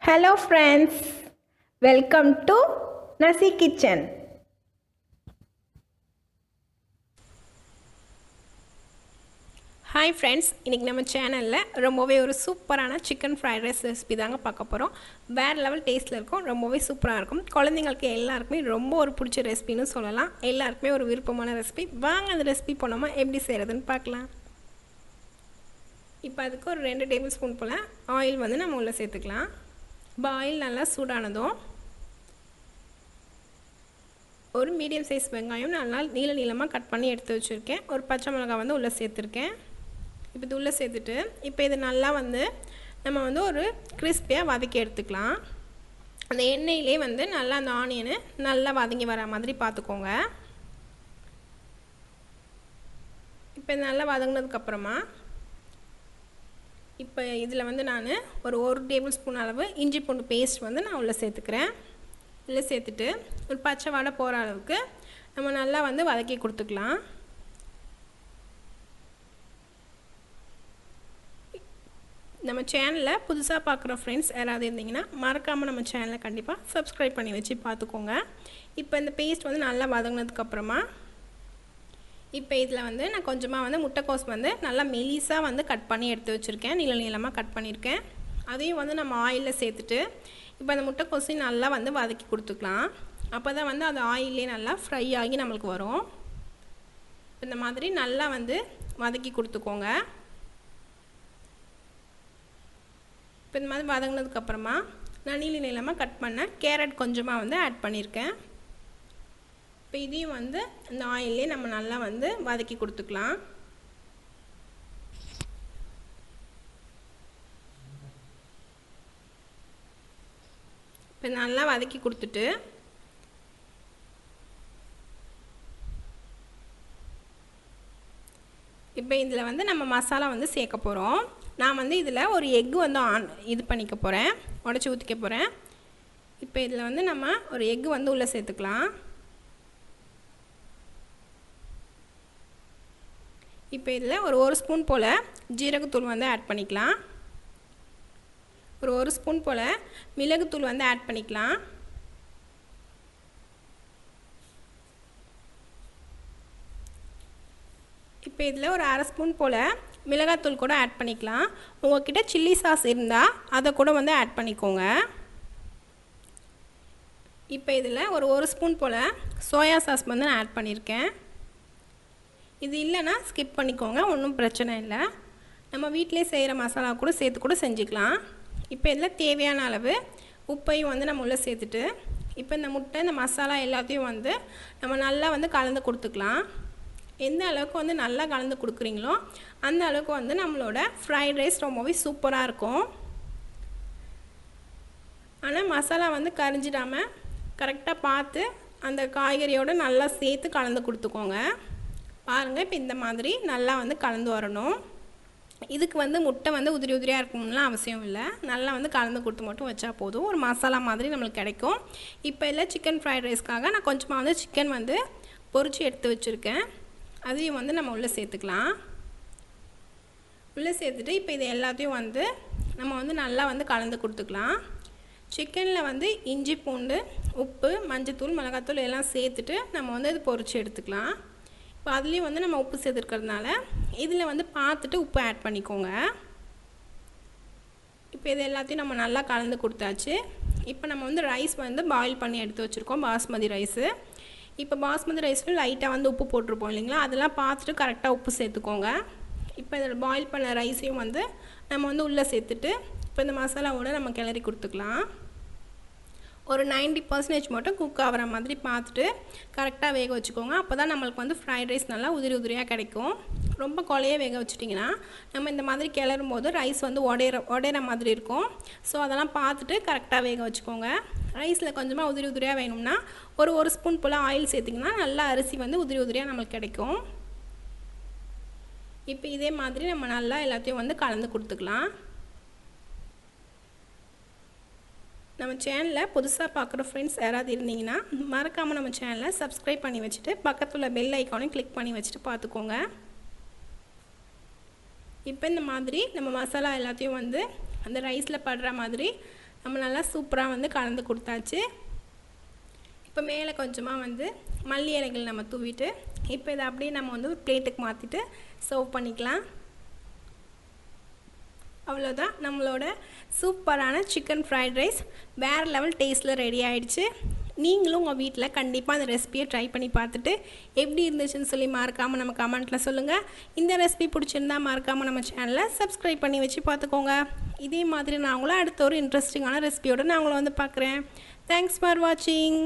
Hello friends, welcome to Nasekitchen. Hi friends, இன்னைக்கு நம்ம சேனல்ல ரொம்பவே ஒரு சூப்பரான chicken fried rice ரெசிபி தாங்க பார்க்க போறோம். வேற லெவல் டேஸ்ட்ல இருக்கும். ரொம்பவே சூப்பரா இருக்கும். குழந்தைகளுக்கு எல்லாருக்குமே ரொம்ப ஒரு பிடிச்ச ரெசிபின்னு சொல்லலாம். எல்லாருக்குமே ஒரு விருப்பமான ரெசிபி. வாங்க அந்த ரெசிபி போனோமா எப்படி செய்யறதுன்னு பார்க்கலாம். இப்போ அதுக்கு ஒரு 2 டேபிள் ஸ்பூன் போல ஆயில் வந்து நம்ம உள்ள சேர்த்துக்கலாம். ஆயில் நல்லா சூடானதும் ஒரு மீடியம் சைஸ் வெங்காயம் நல்லா நீளமாக கட் பண்ணி எடுத்து வச்சுருக்கேன். ஒரு பச்சை மிளகாய் வந்து உள்ளே சேர்த்துருக்கேன். இப்போ இது உள்ளே சேர்த்துட்டு இப்போ இது நல்லா வந்து நம்ம வந்து ஒரு கிறிஸ்பியாக வதக்கி எடுத்துக்கலாம். அந்த எண்ணெயிலே வந்து நல்லா அந்த ஆனியனு நல்லா வதங்கி வர மாதிரி பார்த்துக்கோங்க. இப்போ நல்லா வதங்கினதுக்கப்புறமா இப்போ இதில் வந்து நான் ஒரு டேபிள் ஸ்பூன் அளவு இஞ்சி பூண்டு பேஸ்ட் வந்து நான் உள்ளே சேர்த்துக்கிறேன். இதில் சேர்த்துட்டு ஒரு பச்சை வாடை போகிற அளவுக்கு நம்ம நல்லா வந்து வதக்கி கொடுத்துக்கலாம். நம்ம சேனலில் புதுசாக பார்க்குற ஃப்ரெண்ட்ஸ் யாராவது இருந்தீங்கன்னா மறக்காமல் நம்ம சேனலை கண்டிப்பாக சப்ஸ்கிரைப் பண்ணி வச்சு பார்த்துக்கோங்க. இப்போ இந்த பேஸ்ட் வந்து நல்லா வதங்கினதுக்கப்புறமா இப்போ இதில் வந்து நான் கொஞ்சமாக வந்து முட்டைக்கோஸ் வந்து நல்லா மெலிசாக வந்து கட் பண்ணி எடுத்து வச்சுருக்கேன். நீளமாக கட் பண்ணியிருக்கேன். அதையும் வந்து நம்ம ஆயிலில் சேர்த்துட்டு இப்போ அந்த முட்டைக்கோஸையும் நல்லா வந்து வதக்கி கொடுத்துக்கலாம். அப்போ தான் வந்து அது ஆயிலே நல்லா ஃப்ரை ஆகி நம்மளுக்கு வரும். இந்த மாதிரி நல்லா வந்து வதக்கி கொடுத்துக்கோங்க. இப்போ இந்த மாதிரி வதங்கினதுக்கப்புறமா நான் நீளமாக கட் பண்ண கேரட் கொஞ்சமாக வந்து ஆட் பண்ணியிருக்கேன். இப்போ இதையும் வந்து இந்த ஆயிலே நம்ம நல்லா வந்து வதக்கி கொடுத்துக்கலாம். இப்போ நல்லா வதக்கி கொடுத்துட்டு இப்போ இதில் வந்து நம்ம மசாலா வந்து சேர்க்க போகிறோம். நான் வந்து இதில் ஒரு எக்கு வந்து இது பண்ணிக்க போகிறேன், உடச்சி ஊற்றிக்க போகிறேன். இப்போ இதில் வந்து நம்ம ஒரு எக்கு வந்து உள்ளே சேர்த்துக்கலாம். இப்போ இதில் ஒரு ஸ்பூன் போல் ஜீரகத்தூள் வந்து ஆட் பண்ணிக்கலாம். ஒரு ஸ்பூன் போல் மிளகுத்தூள் வந்து ஆட் பண்ணிக்கலாம். இப்போ இதில் ஒரு அரை ஸ்பூன் போல் மிளகாத்தூள் கூட ஆட் பண்ணிக்கலாம். உங்கள்கிட்ட சில்லி சாஸ் இருந்தால் அதை கூட வந்து ஆட் பண்ணிக்கோங்க. இப்போ இதில் ஒரு ஸ்பூன் போல் சோயா சாஸ் வந்து நான் ஆட் பண்ணியிருக்கேன். இது இல்லைன்னா ஸ்கிப் பண்ணிக்கோங்க, ஒன்றும் பிரச்சனை இல்லை. நம்ம வீட்டிலே செய்கிற மசாலா கூட சேர்த்து கூட செஞ்சுக்கலாம். இப்போ இதில் தேவையான அளவு உப்பையும் வந்து நம்ம உள்ளே சேர்த்துட்டு இப்போ இந்த முட்டை இந்த மசாலா எல்லாத்தையும் வந்து நம்ம நல்லா வந்து கலந்து கொடுத்துக்கலாம். எந்த அளவுக்கு வந்து நல்லா கலந்து கொடுக்குறீங்களோ அந்த அளவுக்கு வந்து நம்மளோட ஃப்ரைட் ரைஸ் ரொம்பவே சூப்பராக இருக்கும். ஆனால் மசாலா வந்து கரிஞ்சிடாமல் கரெக்டாக பார்த்து அந்த காய்கறியோடு நல்லா சேர்த்து கலந்து கொடுத்துக்கோங்க. பாருங்கள், இப்போ இந்த மாதிரி நல்லா வந்து கலந்து வரணும். இதுக்கு வந்து முட்டை வந்து உதிரியாக இருக்கணும்லாம் அவசியம் இல்லை. நல்லா வந்து கலந்து கொடுத்து மட்டும் வச்சா போதும். ஒரு மசாலா மாதிரி நம்மளுக்கு கிடைக்கும். இப்போ இல்லை சிக்கன் ஃப்ரைட் ரைஸ்க்காக நான் கொஞ்சமாக வந்து சிக்கன் வந்து பொரித்து எடுத்து வச்சுருக்கேன். அதையும் வந்து நம்ம உள்ளே சேர்த்துக்கலாம். உள்ளே சேர்த்துட்டு இப்போ இது எல்லாத்தையும் வந்து நம்ம வந்து நல்லா வந்து கலந்து கொடுத்துக்கலாம். சிக்கனில் வந்து இஞ்சி பூண்டு உப்பு மஞ்சத்தூள் மிளகாத்தூள் எல்லாம் சேர்த்துட்டு நம்ம வந்து இது பொரித்து எடுத்துக்கலாம். இப்போ அதுலேயும் வந்து நம்ம உப்பு சேர்த்துருக்கிறதுனால இதில் வந்து பார்த்துட்டு உப்பு ஆட் பண்ணிக்கோங்க. இப்போ இது எல்லாத்தையும் நம்ம நல்லா கலந்து கொடுத்தாச்சு. இப்போ நம்ம வந்து ரைஸ் வந்து பாயில் பண்ணி எடுத்து வச்சுருக்கோம், பாஸ்மதி ரைஸு. இப்போ பாஸ்மதி ரைஸில் லைட்டாக வந்து உப்பு போட்டிருப்போம் இல்லைங்களா, அதெல்லாம் பார்த்துட்டு கரெக்டாக உப்பு சேர்த்துக்கோங்க. இப்போ இதில் பாயில் பண்ண ரைஸையும் வந்து நம்ம வந்து உள்ளே சேர்த்துட்டு இப்போ இந்த மசாலாவோடு நம்ம கிளறி கொடுத்துக்கலாம். ஒரு 90% மட்டும் குக் ஆகிற மாதிரி பார்த்துட்டு கரெக்டாக வேக வச்சுக்கோங்க. அப்போ தான் நம்மளுக்கு வந்து ஃப்ரைட் ரைஸ் நல்லா உதிரியாக கிடைக்கும். ரொம்ப கொலையே வேக வச்சிட்டிங்கன்னா நம்ம இந்த மாதிரி கிளறும் போது ரைஸ் வந்து உடையிற மாதிரி இருக்கும். ஸோ அதெல்லாம் பார்த்துட்டு கரெக்டாக வேக வச்சுக்கோங்க. ரைஸில் கொஞ்சமாக உதிரியாக வேணும்னா ஒரு ஸ்பூன் போல் ஆயில் சேர்த்திங்கன்னா நல்லா அரிசி வந்து உதிரியாக நம்மளுக்கு கிடைக்கும். இப்போ இதே மாதிரி நம்ம நல்லா எல்லாத்தையும் வந்து கலந்து கொடுத்துக்கலாம். நம்ம சேனலில் புதுசாக பார்க்குற ஃப்ரெண்ட்ஸ் யாராவது இருந்தீங்கன்னா மறக்காமல் நம்ம சேனலை சப்ஸ்கிரைப் பண்ணி வச்சுட்டு பக்கத்தில் பெல் ஐக்கானையும் கிளிக் பண்ணி வச்சுட்டு பார்த்துக்கோங்க. இப்போ இந்த மாதிரி நம்ம மசாலா எல்லாத்தையும் வந்து அந்த ரைஸில் படுற மாதிரி நம்ம நல்லா சூப்பராக வந்து கலந்து கொடுத்தாச்சு. இப்போ மேலே கொஞ்சமாக வந்து மல்லி இலைகள் நம்ம தூவிட்டு இப்போ இதை அப்படியே நம்ம வந்து ஒரு பிளேட்டுக்கு மாற்றிட்டு சர்வ் பண்ணிக்கலாம். அவ்வளோதான், நம்மளோட சூப்பரான சிக்கன் ஃப்ரைட் ரைஸ் வேறு லெவல் டேஸ்ட்டில் ரெடி ஆகிடுச்சு. நீங்களும் உங்கள் வீட்டில் கண்டிப்பாக அந்த ரெசிபியை ட்ரை பண்ணி பார்த்துட்டு எப்படி இருந்துச்சுன்னு சொல்லி மறக்காமல் நம்ம கமெண்ட்டில் சொல்லுங்கள். இந்த ரெசிபி பிடிச்சிருந்தா மறக்காமல் நம்ம சேனலை சப்ஸ்கிரைப் பண்ணி வச்சு பார்த்துக்கோங்க. இதே மாதிரி நான் உங்களை அடுத்த ஒரு இன்ட்ரெஸ்டிங்கான ரெசிபியோடு நான் உங்களை வந்து பார்க்குறேன். தேங்க்ஸ் ஃபார் வாட்சிங்.